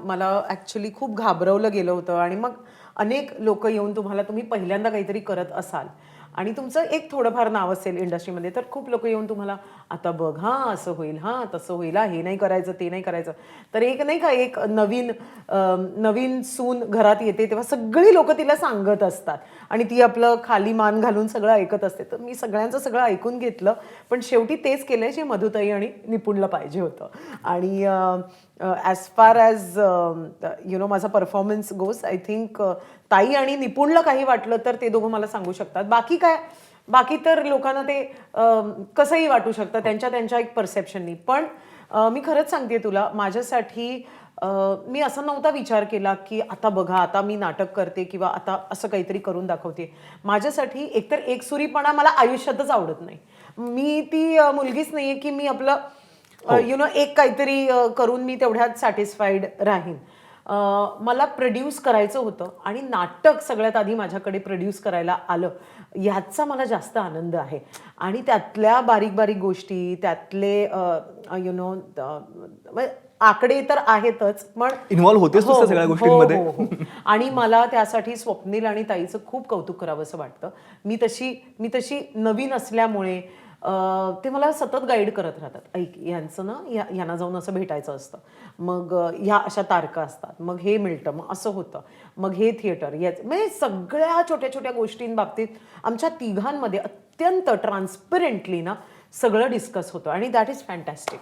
मला ॲक्च्युली खूप घाबरवलं गेलं होतं आणि मग अनेक लोक येऊन तुम्ही पहिल्यांदा काहीतरी करत असाल आणि तुमचं एक थोडंफार नाव असेल इंडस्ट्रीमध्ये, तर खूप लोक येऊन तुम्हाला आता बघ हां असं होईल, हां तसं होईल, हे नाही करायचं ते नाही करायचं. तर एक नाही का एक नवीन सून घरात येते तेव्हा सगळी लोक तिला सांगत असतात आणि ती आपलं खाली मान घालून सगळं ऐकत असते. तर मी सगळ्यांचं सगळं ऐकून घेतलं, पण शेवटी तेच केलंय जे मधुताई आणि निपुणला पाहिजे होतं. आणि ॲज फार ॲज माझा परफॉर्मन्स गोज, आय थिंक ताई आणि निपुणला काही वाटलं तर ते दोघं मला सांगू शकतात. बाकी तर लोकांना ते कसंही वाटू शकतं त्यांच्या त्यांच्या एक परसेप्शननी. पण मी खरंच सांगते तुला, माझ्यासाठी मी असा नव्हता विचार केला की आता बघा आता मी नाटक करते किंवा आता असं काहीतरी करून दाखवते. माझ्यासाठी एकतर एकसुरीपणा मला आयुष्यातच आवडत नाही. मी ती मुलगीच नाहीये की मी आपलं एक काहीतरी करून मी तेवढ्यात सॅटिस्फाईड राहीन. मला प्रोड्यूस करायचं होतं आणि नाटक सगळ्यात आधी माझ्याकडे प्रोड्यूस करायला आलं, ह्याचा मला जास्त आनंद आहे. आणि त्यातल्या बारीक बारीक गोष्टी, त्यातले आकडे तर आहेतच, पण इन्व्हॉल्व होतेस तू हो त्या सगळ्या हो गोष्टींमध्ये. हो हो. आणि मला त्यासाठी स्वप्नील आणि ताईचं खूप कौतुक करावंसं वाटतं. मी तशी नवीन असल्यामुळे ते मला सतत गाईड करत राहतात. ऐक यांचं ना यांना जाऊन असं भेटायचं असतं, मग ह्या अशा तारखा असतात, मग हे मिळतं, मग असं होतं, मग हे थिएटर याच म्हणजे सगळ्या छोट्या छोट्या गोष्टींबाबतीत आमच्या तिघांमध्ये अत्यंत ट्रान्सपरंटली ना सगळं डिस्कस होतं आणि दॅट इज फॅन्टॅस्टिक.